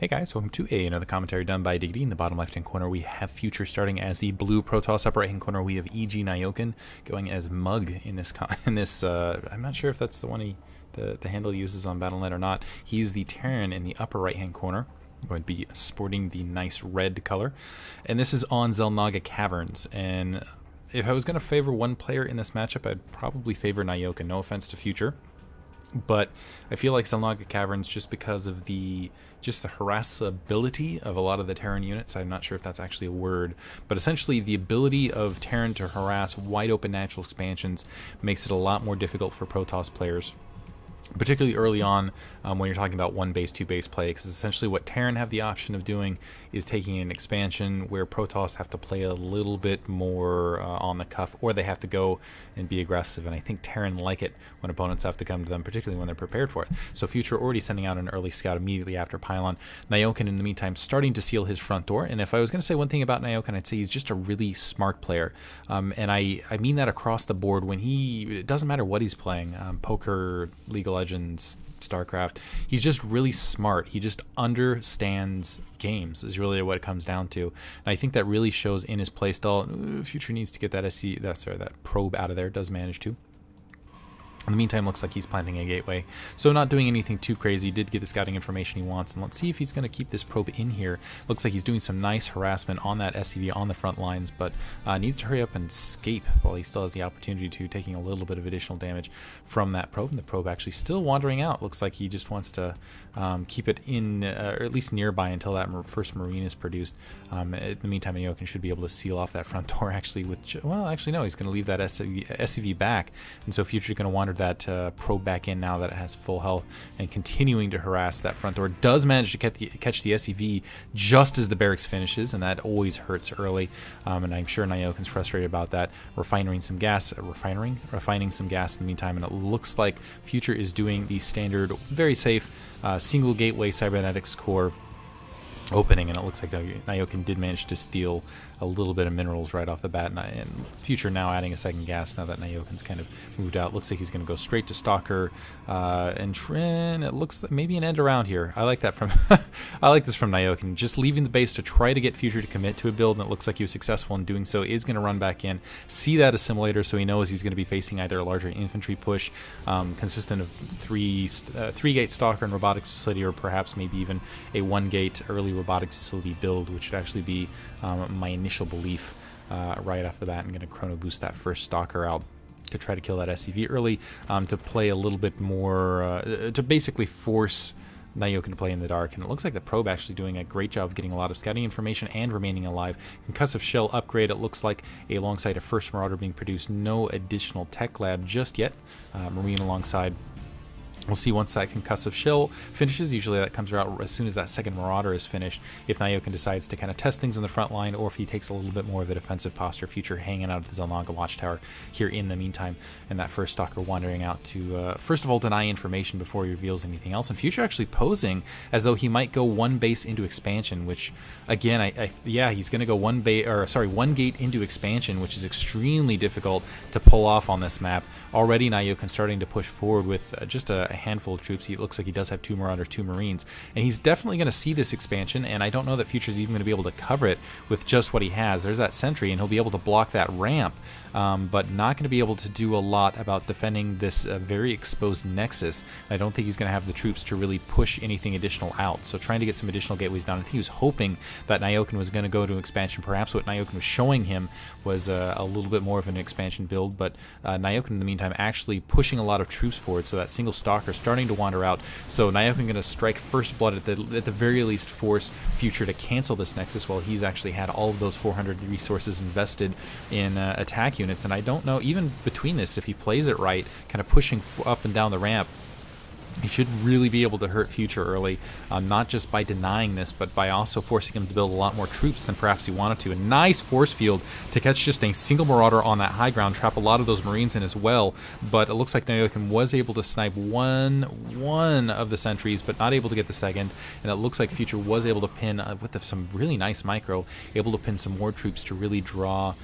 Hey guys, welcome to another commentary done by Diggity. In the bottom left hand corner we have Future starting as the blue Protoss. Upper right hand corner we have EGNyoken going as Mug in this I'm not sure if that's the one the handle he uses on Battle.net or not. He's the Terran in the upper right hand corner, going to be sporting the nice red color, and this is on Naga Caverns. And if I was going to favor one player in this matchup, I'd probably favor Nyoken. No offense to Future, but I feel like Naga Caverns, just because of the harassability of a lot of the Terran units. I'm not sure if that's actually a word, but essentially the ability of Terran to harass wide open natural expansions makes it a lot more difficult for Protoss players, particularly early on when you're talking about one base, two base play, because essentially what Terran have the option of doing is taking an expansion where Protoss have to play a little bit more on the cuff, or they have to go and be aggressive. And I think Terran like it when opponents have to come to them, particularly when they're prepared for it. So Future already sending out an early scout immediately after Pylon. Nyoken, in the meantime, starting to seal his front door. And if I was going to say one thing about Nyoken, I'd say he's just a really smart player. And I mean that across the board. When it doesn't matter what he's playing, poker, League of Legends, Starcraft, he's just really smart. He just understands games is really what it comes down to. And I think that really shows in his playstyle. Future needs to get that probe out of there. Does manage to. In the meantime, looks like he's planting a gateway, so not doing anything too crazy. Did get the scouting information he wants, and let's see if he's going to keep this probe in here. Looks like he's doing some nice harassment on that SCV on the front lines, but needs to hurry up and escape while he still has the opportunity to, taking a little bit of additional damage from that probe. And the probe actually still wandering out. Looks like he just wants to keep it in, or at least nearby, until that first Marine is produced. In the meantime, Nyoken should be able to seal off that front door, actually, well, actually no, he's going to leave that SCV back, and so Future's going to wander that probe back in now that it has full health, and continuing to harass that front door. Does manage to catch the SCV just as the barracks finishes, and that always hurts early. And I'm sure Nyoken's frustrated about that. Refining some gas in the meantime, and it looks like Future is doing the standard, very safe single gateway cybernetics core opening, and it looks like Nyoken did manage to steal a little bit of minerals right off the bat, and Future now adding a second gas now that Nyoken's kind of moved out. Looks like he's going to go straight to Stalker and Trin. It looks like maybe an end around here. I like that from I like this from Nyoken, just leaving the base to try to get Future to commit to a build, and it looks like he was successful in doing so. Is going to run back in, see that assimilator, so he knows he's going to be facing either a larger infantry push consistent of three gate Stalker and robotics facility, or perhaps maybe even a 1 gate early robotics facility build, which would actually be my initial belief right off the bat. I'm going to chrono boost that first Stalker out to try to kill that SCV early, to play a little bit more, to basically force Nyoken to play in the dark. And it looks like the probe actually doing a great job of getting a lot of scouting information and remaining alive. Concussive shell upgrade, it looks like, alongside a first Marauder being produced. No additional tech lab just yet. Marine alongside. We'll see once that concussive shell finishes. Usually that comes out as soon as that second Marauder is finished, if Nyoken decides to kind of test things on the front line, or if he takes a little bit more of a defensive posture. Future hanging out at the Naga watchtower here in the meantime, and that first Stalker wandering out to first of all deny information before he reveals anything else. And Future actually posing as though he might go one base into expansion, which again, yeah, he's going to go one gate into expansion, which is extremely difficult to pull off on this map. Already Nyoken starting to push forward with just a handful of troops. He looks like he does have 2 Marauders, 2 Marines, and he's definitely going to see this expansion, and I don't know that Future's even going to be able to cover it with just what he has. There's that sentry, and he'll be able to block that ramp, but not going to be able to do a lot about defending this very exposed nexus. I don't think he's going to have the troops to really push anything additional out, so trying to get some additional gateways down. I think he was hoping that Nyoken was going to go to expansion. Perhaps what Nyoken was showing him was a little bit more of an expansion build, but Nyoken in the meantime actually pushing a lot of troops forward, so that single Stalker starting to wander out. So Nyoken going to strike first blood at the very least, force Future to cancel this nexus, while he's actually had all of those 400 resources invested in attack units. And I don't know, even between this, if he plays it right, kind of pushing up and down the ramp, he should really be able to hurt Future early, not just by denying this, but by also forcing him to build a lot more troops than perhaps he wanted to. A nice force field to catch just a single Marauder on that high ground, trap a lot of those Marines in as well. But it looks like Nyoken was able to snipe one of the sentries, but not able to get the second. And it looks like Future was able to pin, with some really nice micro, able to pin some more troops to really draw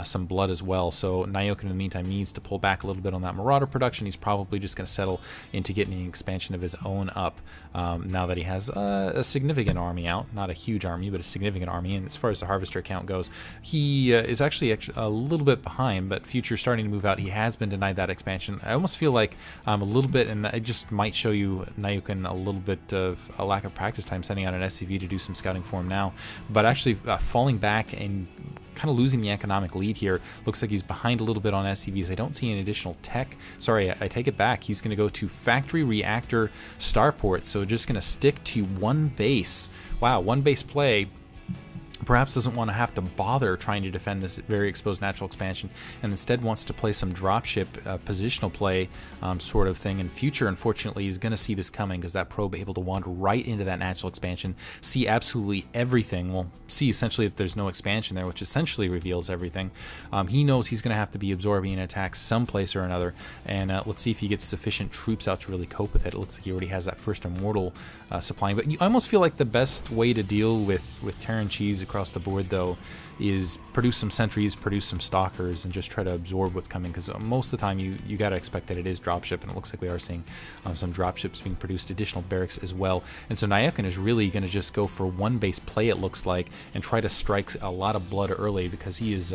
some blood as well. So EGNyoken in the meantime needs to pull back a little bit on that Marauder production. He's probably just going to settle into getting an expansion of his own up now that he has a significant army out. Not a huge army, but a significant army. And as far as the Harvester count goes, he is actually a little bit behind, but Future's starting to move out. He has been denied that expansion. I almost feel like a little bit, and it just might show you EGNyoken a little bit of a lack of practice time sending out an SCV to do some scouting for him now, but actually falling back and kind of losing the economic lead here. Looks like he's behind a little bit on SCVs. I don't see any additional tech. Sorry, I take it back. He's going to go to factory reactor starport, so just going to stick to one base. Wow, one base play. Perhaps doesn't want to have to bother trying to defend this very exposed natural expansion, and instead wants to play some dropship positional play sort of thing. In Future, unfortunately, is going to see this coming because that probe able to wander right into that natural expansion, see absolutely everything. Well, see essentially that there's no expansion there, which essentially reveals everything. He knows he's going to have to be absorbing an attack someplace or another, and let's see if he gets sufficient troops out to really cope with it. It looks like he already has that first Immortal supplying, but I almost feel like the best way to deal with Terran cheese across the board, though, is produce some sentries, produce some stalkers, and just try to absorb what's coming, because most of the time you got to expect that it is dropship, and it looks like we are seeing some dropships being produced, additional barracks as well. And so EGNyoken is really going to just go for one base play, it looks like, and try to strike a lot of blood early, because he is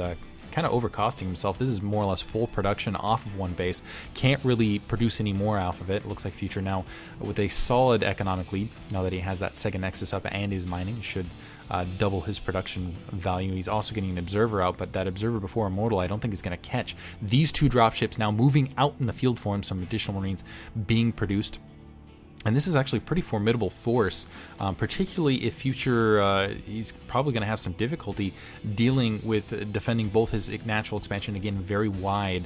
kind of overcosting himself. This is more or less full production off of one base. Can't really produce any more off of it. Looks like Future now with a solid economic lead, now that he has that second Nexus up and is mining, should double his production value. He's also getting an Observer out, but that Observer before Immortal I don't think is going to catch. These two dropships now moving out in the field form, some additional Marines being produced. And this is actually a pretty formidable force, particularly if Future, he's probably going to have some difficulty dealing with defending both his natural expansion, again, very wide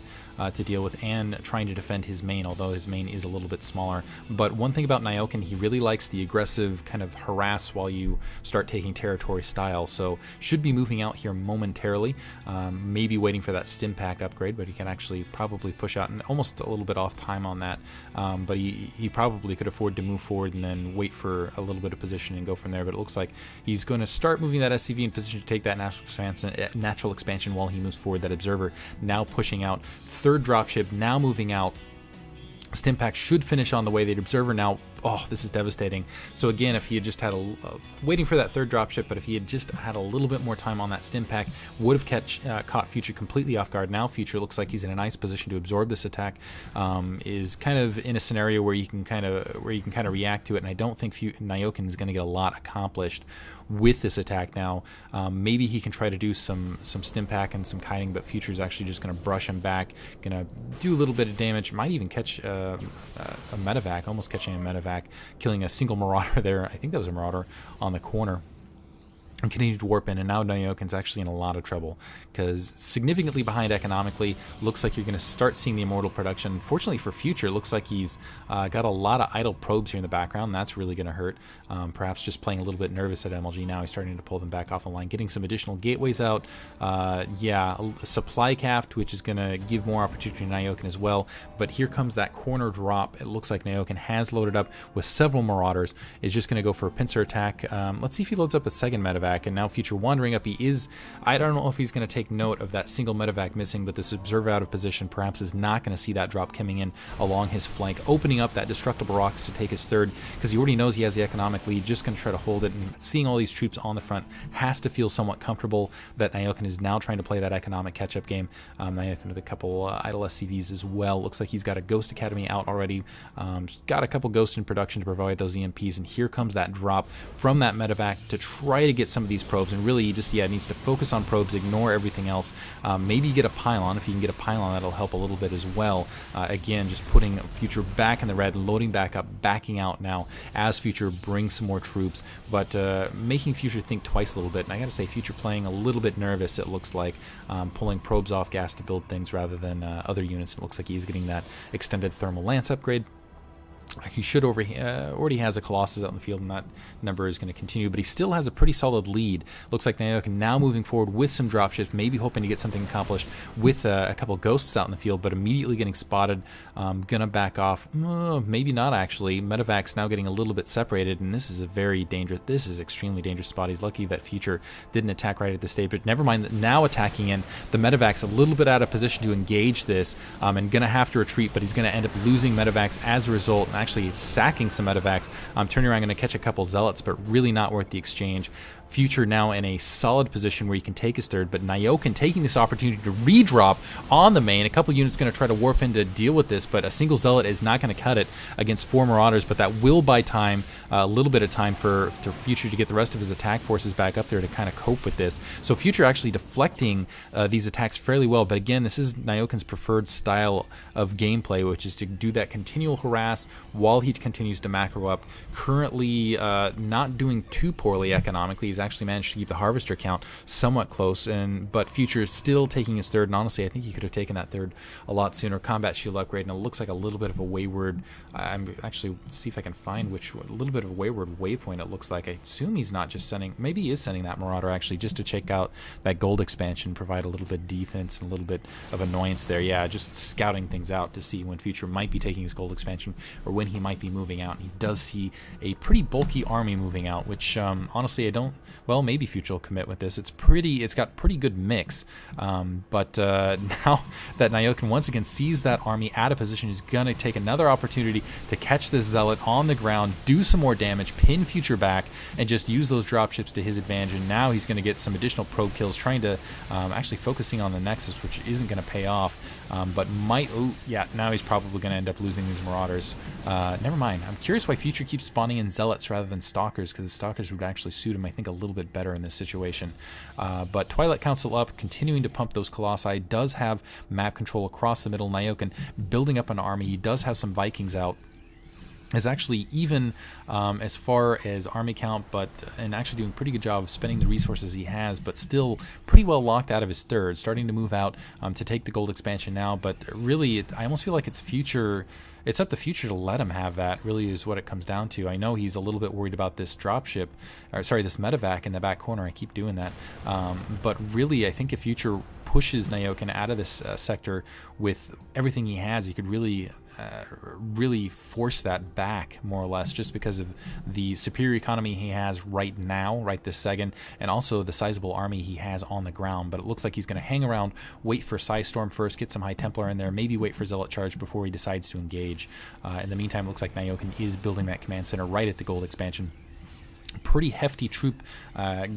to deal with, and trying to defend his main, although his main is a little bit smaller. But one thing about EGNyoken, he really likes the aggressive kind of harass while you start taking territory style, so should be moving out here momentarily, maybe waiting for that stim pack upgrade, but he can actually probably push out, and almost a little bit off time on that, but he probably could afford to move forward and then wait for a little bit of position and go from there. But it looks like he's going to start moving that SCV in position to take that natural expansion while he moves forward. That Observer now pushing out, third dropship now moving out. Stimpack should finish on the way. The Observer now, oh, this is devastating. So again, if he had just had waiting for that third dropship, but if he had just had a little bit more time on that Stimpack, would have caught Future completely off guard. Now Future looks like he's in a nice position to absorb this attack. Is kind of in a scenario where you can kind of react to it, and I don't think EGNyoken is going to get a lot accomplished with this attack now. Maybe he can try to do some Stimpack and some kiting, but Future's actually just going to brush him back, going to do a little bit of damage, might even catch a medevac, almost catching a medevac, killing a single Marauder there. I think that was a Marauder on the corner. And continue to warp in, and now EGNyoken's actually in a lot of trouble because significantly behind economically. Looks like you're going to start seeing the Immortal production. Unfortunately for Future, looks like he's got a lot of idle probes here in the background. That's really going to hurt. Perhaps just playing a little bit nervous at MLG now. He's starting to pull them back off the line, getting some additional gateways out. Yeah, a supply capped, which is going to give more opportunity to EGNyoken as well. But here comes that corner drop. It looks like EGNyoken has loaded up with several Marauders. Is just going to go for a pincer attack. Let's see if he loads up a second medevac. And now Future wandering up, he is, I don't know if he's going to take note of that single medevac missing, but this Observer out of position perhaps is not going to see that drop coming in along his flank, opening up that destructible rocks to take his third, because he already knows he has the economic lead, just going to try to hold it, and seeing all these troops on the front has to feel somewhat comfortable that EGNyoken is now trying to play that economic catch-up game. EGNyoken with a couple idle SCVs as well. Looks like he's got a Ghost Academy out already, got a couple Ghosts in production to provide those EMPs, and here comes that drop from that medevac to try to get some of these probes, and really he just needs to focus on probes, ignore everything else. Maybe get a pylon. If you can get a pylon, that'll help a little bit as well. Again, just putting Future back in the red, loading back up, backing out now as Future brings some more troops, but making Future think twice a little bit. And I gotta say, Future playing a little bit nervous, it looks like, pulling probes off gas to build things rather than other units. It looks like he's getting that extended thermal lance upgrade. He should already has a Colossus out in the field, and that number is going to continue, but he still has a pretty solid lead. Looks like NyoKen now moving forward with some dropships, maybe hoping to get something accomplished with a couple ghosts out in the field, but immediately getting spotted. Gonna back off. Maybe not, actually. Medevac's now getting a little bit separated, and this is a very dangerous, this is extremely dangerous spot. He's lucky that Future didn't attack right at this stage, but never mind that now attacking in. The Medevac's a little bit out of position to engage this, and gonna have to retreat, but he's gonna end up losing Medevac's as a result, and actually sacking some Medevacs. Turning around, going to catch a couple Zealots, but really not worth the exchange. Future now in a solid position where he can take his third, but NyoKen taking this opportunity to redrop on the main. A couple units going to try to warp in to deal with this, but a single Zealot is not going to cut it against 4 Marauders, but that will buy time, a little bit of time for Future to get the rest of his attack forces back up there to kind of cope with this. So Future actually deflecting these attacks fairly well, but again, this is NyoKen's preferred style of gameplay, which is to do that continual harass while he continues to macro up. Currently not doing too poorly economically. He's actually managed to keep the harvester count somewhat close, but Future is still taking his third, and honestly I think he could have taken that third a lot sooner. Combat shield upgrade, and it looks like a little bit of a wayward, I'm actually see if I can find a little bit of a wayward waypoint it looks like. I assume he's not just sending, maybe he is sending that Marauder actually just to check out that gold expansion, provide a little bit of defense and a little bit of annoyance there. Yeah, just scouting things out to see when Future might be taking his gold expansion or when he might be moving out. And he does see a pretty bulky army moving out, which honestly I don't, well, maybe Future will commit with this. It's got pretty good mix, but now that NyoKen once again sees that army out of position, he's gonna take another opportunity to catch this Zealot on the ground, do some more damage, pin Future back, and just use those dropships to his advantage. And now he's gonna get some additional probe kills, trying to actually focusing on the Nexus, which isn't gonna pay off, but might. Oh yeah, now he's probably gonna end up losing these Marauders. Never mind. I'm curious why Future keeps spawning in Zealots rather than Stalkers, because the Stalkers would actually suit him, I think, a little bit better in this situation. But Twilight Council up, continuing to pump those Colossi, does have map control across the middle. NyoKen building up an army. He does have some Vikings out. Is actually even as far as army count, and actually doing a pretty good job of spending the resources he has, but still pretty well locked out of his third, starting to move out to take the gold expansion now. But really, I almost feel like it's Future. It's up to Future to let him have that, really is what it comes down to. I know he's a little bit worried about this dropship, or sorry, this medevac in the back corner. I keep doing that. But really, I think if Future pushes NyoKen out of this sector with everything he has, he could really force that back, more or less, just because of the superior economy he has right now, right this second, and also the sizable army he has on the ground. But it looks like he's going to hang around, wait for Psystorm first, get some High Templar in there, maybe wait for Zealot Charge before he decides to engage. In the meantime, it looks like NyoKen is building that command center right at the gold expansion. Pretty hefty troop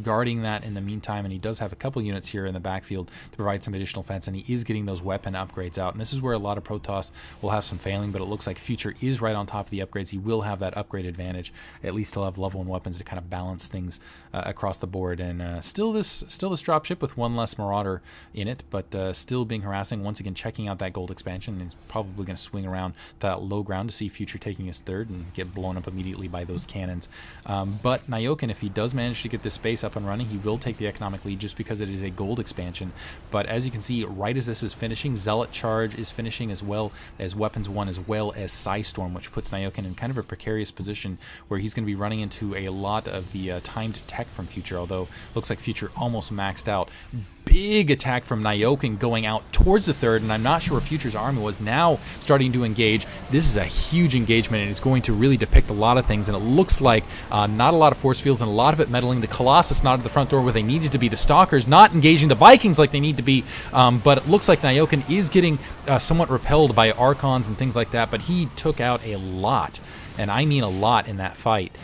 guarding that in the meantime, and he does have a couple units here in the backfield to provide some additional fence, and he is getting those weapon upgrades out. And this is where a lot of Protoss will have some failing, but it looks like Future is right on top of the upgrades. He will have that upgrade advantage. At least he'll have level 1 weapons to kind of balance things across the board. And still this dropship with one less Marauder in it, but still being harassing. Once again, checking out that gold expansion, and he's probably going to swing around to that low ground to see Future taking his third and get blown up immediately by those cannons. But NyoKen, if he does manage to get this space up and running, he will take the economic lead just because it is a gold expansion. But as you can see, right as this is finishing, Zealot Charge is finishing, as well as Weapons 1, as well as Psystorm, which puts NyoKen in kind of a precarious position where he's going to be running into a lot of the timed tech from Future, although looks like Future almost maxed out. Big attack from NyoKen going out towards the third, and I'm not sure where Future's army was now starting to engage. This is a huge engagement, and it's going to really depict a lot of things, and it looks like not a lot of force fields and a lot of it meddling. The Colossus not at the front door where they needed to be. The Stalkers not engaging the Vikings like they need to be, but it looks like NyoKen is getting somewhat repelled by Archons and things like that, but he took out a lot. And I mean a lot in that fight.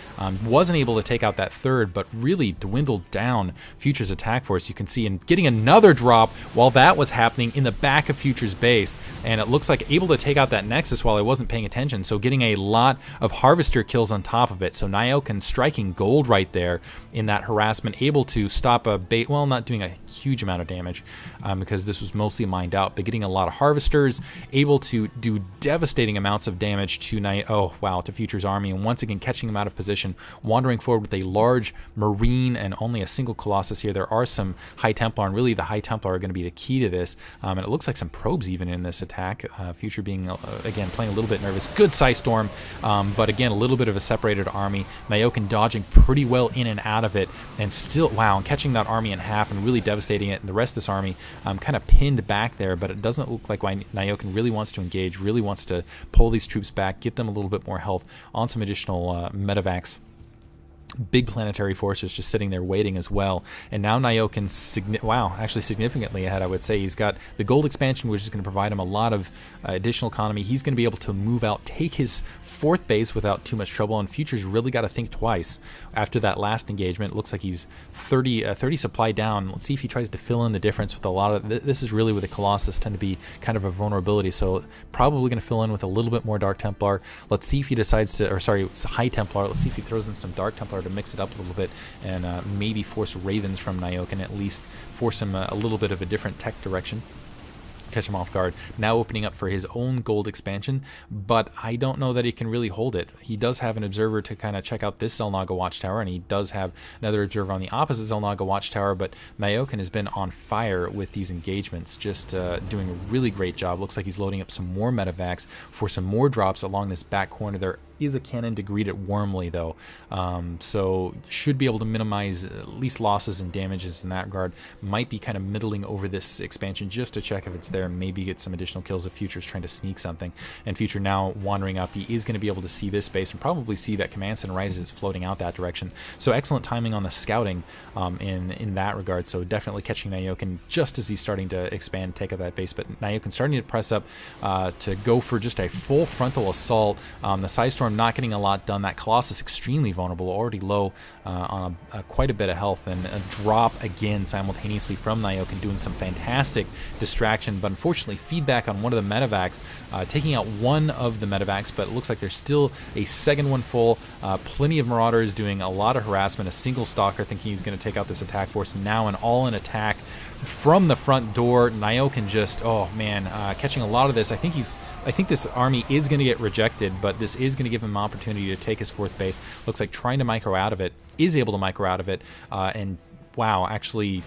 Wasn't able to take out that third, but really dwindled down Future's attack force, you can see, and getting another drop while that was happening in the back of Future's base. And it looks like able to take out that Nexus while I wasn't paying attention, so getting a lot of Harvester kills on top of it. So NyoKen striking gold right there in that harassment, able to stop a bait, well, not doing a huge amount of damage because this was mostly mined out, but getting a lot of Harvesters, able to do devastating amounts of damage to Future Future's army, and once again catching him out of position, wandering forward with a large Marine and only a single Colossus here. There are some High Templar, and really the High Templar are going to be the key to this, and it looks like some probes even in this attack. Future being, again, playing a little bit nervous. Good Psy Storm, but again, a little bit of a separated army. Nyoken dodging pretty well in and out of it, and still, wow, and catching that army in half and really devastating it, and the rest of this army kind of pinned back there, but it doesn't look like Nyoken really wants to engage, really wants to pull these troops back, get them a little bit more health on some additional medevacs. Big planetary forces just sitting there waiting as well. And now Nyoken, actually significantly ahead, I would say. He's got the gold expansion, which is going to provide him a lot of additional economy. He's going to be able to move out, take his 4th base without too much trouble, and Future's really got to think twice after that last engagement. It looks like he's 30 supply down. Let's see if he tries to fill in the difference with a lot of... This is really where the Colossus tend to be kind of a vulnerability, so probably going to fill in with a little bit more Dark Templar. Let's see if he decides to... Or sorry, it's High Templar. Let's see if he throws in some Dark Templar to mix it up a little bit and maybe force Ravens from Nyoken, at least force him a little bit of a different tech direction. Catch him off guard. Now opening up for his own gold expansion, but I don't know that he can really hold it. He does have an observer to kind of check out this Naga watchtower, and he does have another observer on the opposite Naga watchtower, but Nyoken has been on fire with these engagements, just doing a really great job. Looks like he's loading up some more medevacs for some more drops along this back corner. There is a cannon to greet it warmly, though, so should be able to minimize at least losses and damages in that regard. Might be kind of middling over this expansion just to check if it's there, and maybe get some additional kills if Future's trying to sneak something. And Future now wandering up, he is going to be able to see this base and probably see that command center right as it's floating out that direction. So excellent timing on the scouting in that regard. So definitely catching Nyoken just as he's starting to expand, take out that base. But Nyoken starting to press up to go for just a full frontal assault. The Psy Storm not getting a lot done. That Colossus extremely vulnerable, already low on quite a bit of health, and a drop again simultaneously from Nyoken, doing some fantastic distraction, but unfortunately feedback on one of the medevacs, taking out one of the medevacs, but it looks like there's still a second one full. Plenty of Marauders doing a lot of harassment. A single Stalker thinking he's going to take out this attack force. Now an all-in attack from the front door. Nyoken just, oh man, catching a lot of this. I think this army is going to get rejected, but this is going to give him an opportunity to take his 4th base. Looks like trying to micro out of it, is able to micro out of it, and wow, actually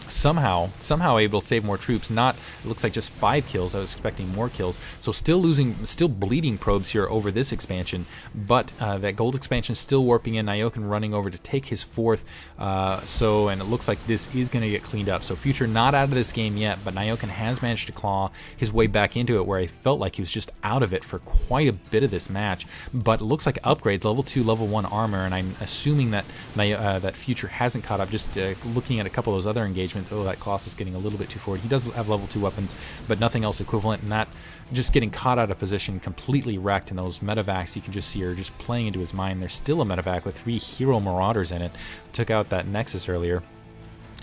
somehow able to save more troops. Not, it looks like just 5 kills. I was expecting more kills. So still bleeding probes here over this expansion, but that gold expansion still warping in. Nyoken running over to take his 4th. And it looks like this is going to get cleaned up. So Future not out of this game yet, but Nyoken has managed to claw his way back into it, where I felt like he was just out of it for quite a bit of this match. But it looks like upgrades, level 2, level 1 armor, and I'm assuming that that Future hasn't caught up. Just looking at a couple of those other engagements. Oh, that Colossus getting a little bit too forward. He does have level 2 weapons, but nothing else equivalent, and that just getting caught out of position, completely wrecked. And those medevacs you can just see are just playing into his mind. There's still a medevac with 3 hero Marauders in it. Took out that Nexus earlier.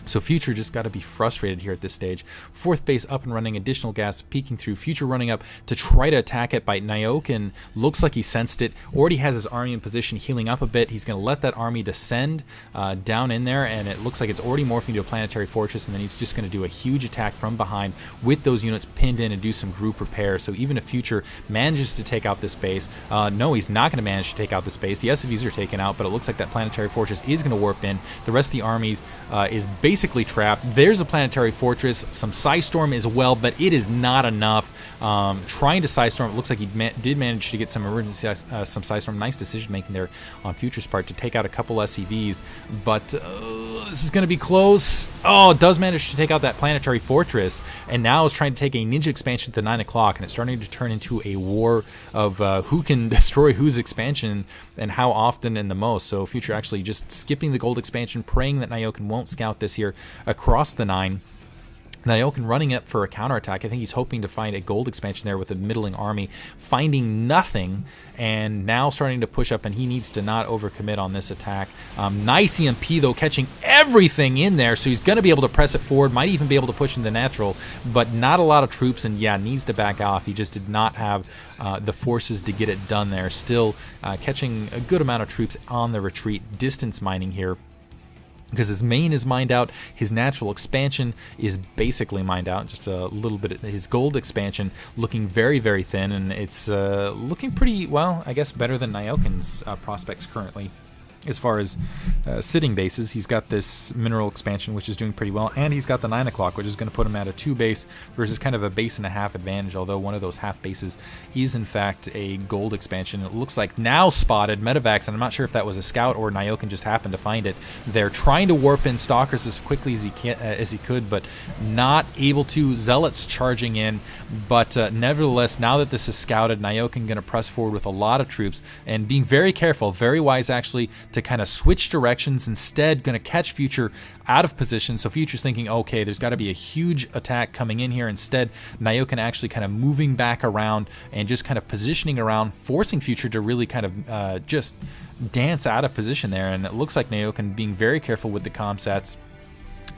So Future just got to be frustrated here at this stage. 4th base up and running, additional gas peeking through. Future running up to try to attack it, by Nyoken. Looks like he sensed it. Already has his army in position, healing up a bit. He's going to let that army descend down in there, and it looks like it's already morphing into a planetary fortress, and then he's just going to do a huge attack from behind with those units pinned in and do some group repair. So even if Future manages to take out this base, no, he's not going to manage to take out this base. The SCVs are taken out, but it looks like that planetary fortress is going to warp in. The rest of the armies is basically trapped. There's a planetary fortress, some Psy Storm as well, but it is not enough. Trying to Psy Storm, it looks like he did manage to get some emergency, some Psy Storm. Nice decision making there on Future's part to take out a couple SCVs, but this is going to be close. Oh, it does manage to take out that planetary fortress, and now is trying to take a ninja expansion to 9 o'clock, and it's starting to turn into a war of who can destroy whose expansion and how often and the most. So Future actually just skipping the gold expansion, praying that Nyoken won't scout this here across the 9. Nyoken running up for a counterattack. I think he's hoping to find a gold expansion there with a middling army, finding nothing, and now starting to push up, and he needs to not overcommit on this attack. Nice EMP, though, catching everything in there, so he's going to be able to press it forward, might even be able to push into natural, but not a lot of troops, and yeah, needs to back off. He just did not have the forces to get it done there. Still catching a good amount of troops on the retreat, distance mining here. because his main is mined out, his natural expansion is basically mined out, just a little bit. His gold expansion looking very, very thin, and it's looking pretty, well, I guess better than Nyoken's prospects currently. As far as sitting bases, he's got this mineral expansion, which is doing pretty well, and he's got the 9 o'clock, which is going to put him at a 2 base versus kind of a base and a half advantage, although one of those half bases is in fact a gold expansion. It looks like now spotted Medivacs, and I'm not sure if that was a scout or Nyoken just happened to find it. They're trying to warp in Stalkers as quickly as he could, but not able to. Zealots charging in, but nevertheless, now that this is scouted, Nyoken going to press forward with a lot of troops and being very careful, very wise actually, to kind of switch directions. Instead, going to catch Future out of position. So Future's thinking, okay, there's got to be a huge attack coming in here. Instead, Nyoken actually kind of moving back around and just kind of positioning around, forcing Future to really kind of just dance out of position there. And it looks like Nyoken being very careful with the comsats,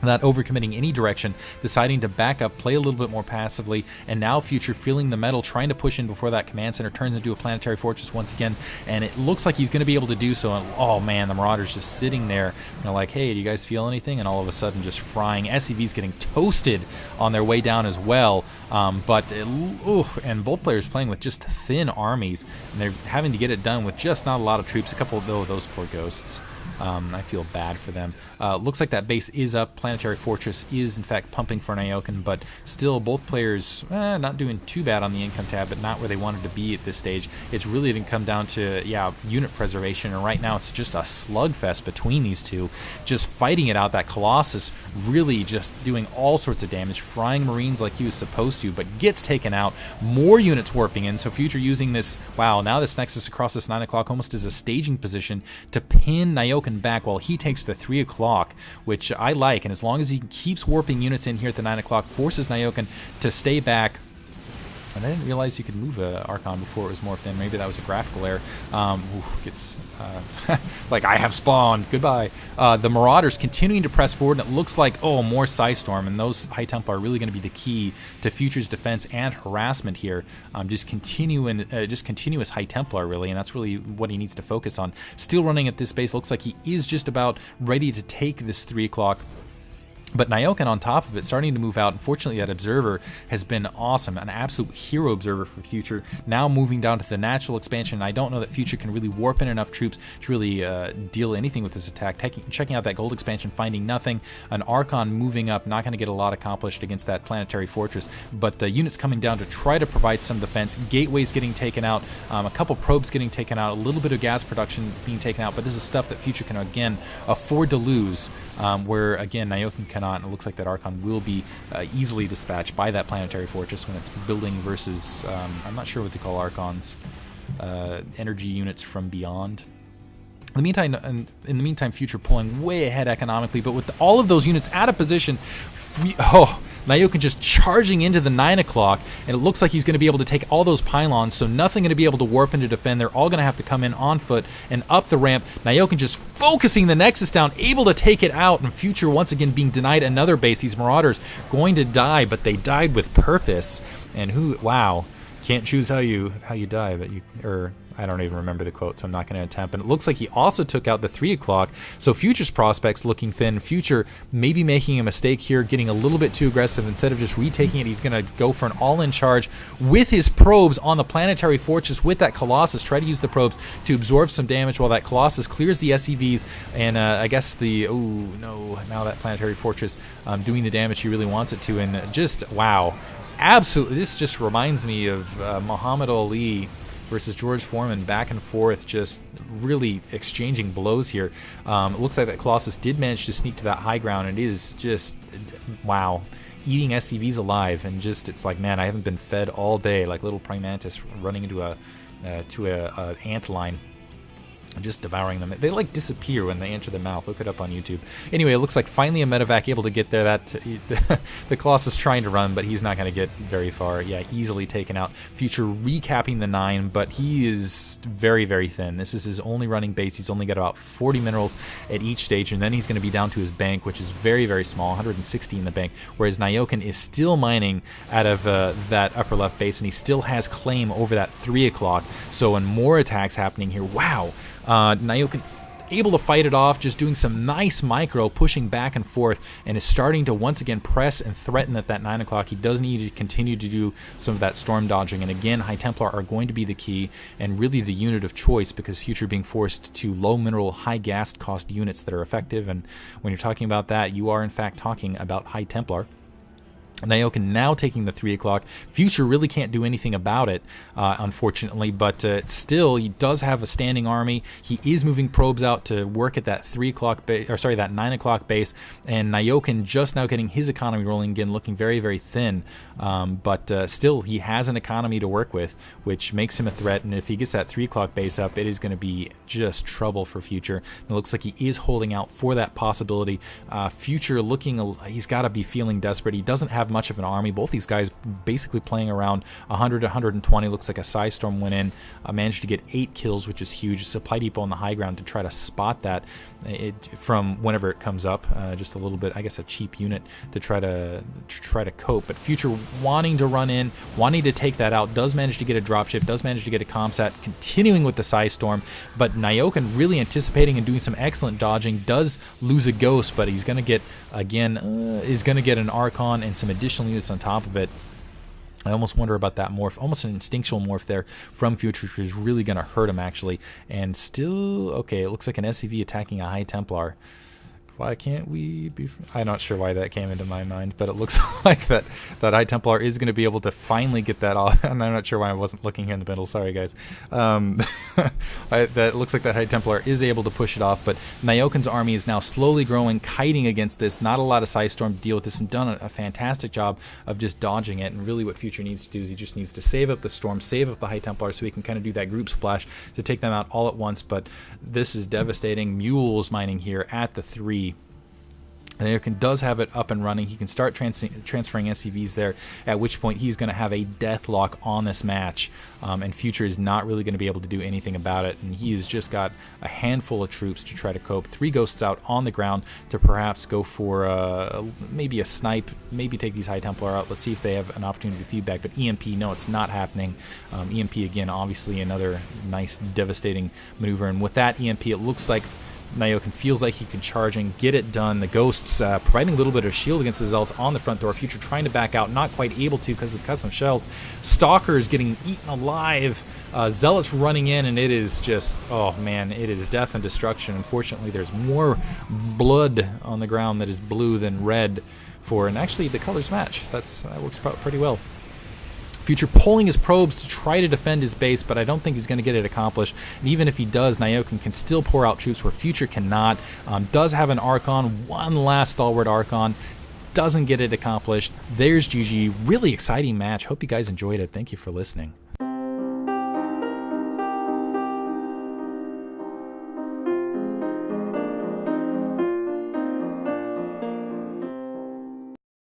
not overcommitting any direction, deciding to back up, play a little bit more passively, and now Future feeling the metal, trying to push in before that command center turns into a planetary fortress once again, and it looks like he's going to be able to do so. And oh man, the Marauders just sitting there, and they're like, hey, do you guys feel anything? And all of a sudden just frying. SCV's getting toasted on their way down as well, and both players playing with just thin armies, and they're having to get it done with just not a lot of troops. A couple of those poor ghosts. I feel bad for them. Looks like that base is up. Planetary Fortress is, in fact, pumping for Nyoken, but still both players not doing too bad on the income tab, but not where they wanted to be at this stage. It's really going to come down to, unit preservation, and right now it's just a slugfest between these two, just fighting it out. That Colossus really just doing all sorts of damage, frying Marines like he was supposed to, but gets taken out. More units warping in, so Future using this, now this Nexus across this 9 o'clock almost as a staging position to pin Nyoken back while he takes the 3 o'clock, which I like, and as long as he keeps warping units in here at the 9 o'clock, forces Nyoken to stay back. And I didn't realize you could move a Archon before it was morphed in. Maybe that was a graphical error. Gets like, I have spawned. Goodbye. The Marauders continuing to press forward, and it looks like, more Psystorm, and those High Templar are really going to be the key to Future's defense and harassment here. Just continuous High Templar, really, and that's really what he needs to focus on. Still running at this base. Looks like he is just about ready to take this 3 o'clock. But Nyoken on top of it, starting to move out. Unfortunately, that Observer has been awesome. An absolute hero Observer for Future. Now moving down to the natural expansion. I don't know that Future can really warp in enough troops to really deal anything with this attack. Checking out that gold expansion, finding nothing. An Archon moving up, not going to get a lot accomplished against that planetary fortress. But the units coming down to try to provide some defense. Gateways getting taken out. A couple probes getting taken out. A little bit of gas production being taken out. But this is stuff that Future can, again, afford to lose. Where, again, Nyoken cannot. And it looks like that Archon will be easily dispatched by that planetary fortress when it's building versus, I'm not sure what to call Archons, energy units from beyond. In the meantime, Future pulling way ahead economically, but with all of those units out of position, Nyoken just charging into the 9 o'clock, and it looks like he's going to be able to take all those pylons, so nothing going to be able to warp in to defend. They're all going to have to come in on foot and up the ramp. Nyoken just focusing the Nexus down, able to take it out, and Future once again being denied another base. These Marauders going to die, but they died with purpose. And can't choose how you die, but I don't even remember the quote, so I'm not going to attempt. And it looks like he also took out the 3 o'clock. So Future's prospects looking thin. Future maybe making a mistake here, getting a little bit too aggressive. Instead of just retaking it, he's going to go for an all-in charge with his probes on the planetary fortress with that Colossus. Try to use the probes to absorb some damage while that Colossus clears the SCVs. And I guess now that planetary fortress doing the damage he really wants it to. And just, absolutely, this just reminds me of Muhammad Ali versus George Foreman, back and forth, just really exchanging blows here. It looks like that Colossus did manage to sneak to that high ground, and it is just, eating SCVs alive. And just, it's like, man, I haven't been fed all day, like little praying mantis running into a ant line. Just devouring them. They like disappear when they enter the mouth. Look it up on YouTube. Anyway, it looks like finally a medevac able to get there. The Colossus trying to run, but he's not going to get very far. Yeah, easily taken out. Future recapping the 9, but he is very, very thin. This is his only running base. He's only got about 40 minerals at each stage, and then he's going to be down to his bank, which is very, very small, 160 in the bank, whereas Nyoken is still mining out of that upper left base, and he still has claim over that 3 o'clock. So when more attacks happening here, Nyoken able to fight it off, just doing some nice micro, pushing back and forth, and is starting to once again press and threaten at that 9 o'clock. He does need to continue to do some of that storm dodging, and again, High Templar are going to be the key and really the unit of choice, because Future being forced to low mineral, high gas cost units that are effective, and when you're talking about that, you are in fact talking about High Templar. EGNyoken now taking the 3 o'clock. Future really can't do anything about it, unfortunately, but still, he does have a standing army. He is moving probes out to work at that 3 o'clock base, or sorry, that 9 o'clock base, and EGNyoken just now getting his economy rolling again, looking very, very thin, but still, he has an economy to work with, which makes him a threat, and if he gets that 3 o'clock base up, it is going to be just trouble for Future. It looks like he is holding out for that possibility. Future looking, he's got to be feeling desperate. He doesn't have much of an army. Both these guys basically playing around 100 to 120. Looks like a Psystorm went in, managed to get 8 kills, which is huge. Supply depot on the high ground to try to spot that from whenever it comes up. Just a little bit, I guess, a cheap unit to try to cope. But Future wanting to run in, wanting to take that out, does manage to get a dropship, does manage to get a comsat, continuing with the Psystorm. But EGNyoken really anticipating and doing some excellent dodging, does lose a ghost, but he's going to get, again, an Archon and some additional units on top of it. I almost wonder about that morph, almost an instinctual morph there from Future, which is really going to hurt him, actually. And still, okay, it looks like an SCV attacking a High Templar. Why can't we be... I'm not sure why that came into my mind, but it looks like that High Templar is going to be able to finally get that off. And I'm not sure why I wasn't looking here in the middle. Sorry, guys. That looks like that High Templar is able to push it off, but EGNyoken's army is now slowly growing, kiting against this. Not a lot of Psystorm to deal with this, and done a fantastic job of just dodging it. And really what Future needs to do is he just needs to save up the Storm, save up the High Templar, so he can kind of do that group splash to take them out all at once. But this is devastating. Mules mining here at the 3. EGNyoken does have it up and running. He can start transferring SCVs there, at which point he's going to have a deathlock on this match, and Future is not really going to be able to do anything about it, and he's just got a handful of troops to try to cope. 3 ghosts out on the ground to perhaps go for maybe a snipe, maybe take these High Templar out. Let's see if they have an opportunity to feedback, but EMP, no, it's not happening. EMP, again, obviously another nice devastating maneuver, and with that EMP, it looks like EGNyoken feels like he can charge and get it done. The Ghosts providing a little bit of shield against the Zealots on the front door. Future trying to back out, not quite able to because of custom shells. Stalkers getting eaten alive. Zealots running in, and it is just, oh man, it is death and destruction. Unfortunately, there's more blood on the ground that is blue than red for, and actually the colors match. That works pretty well. Future pulling his probes to try to defend his base, but I don't think he's going to get it accomplished. And even if he does, EGNyoken can still pour out troops where Future cannot. Does have an Archon, one last stalwart Archon. Doesn't get it accomplished. There's GG. Really exciting match. Hope you guys enjoyed it. Thank you for listening.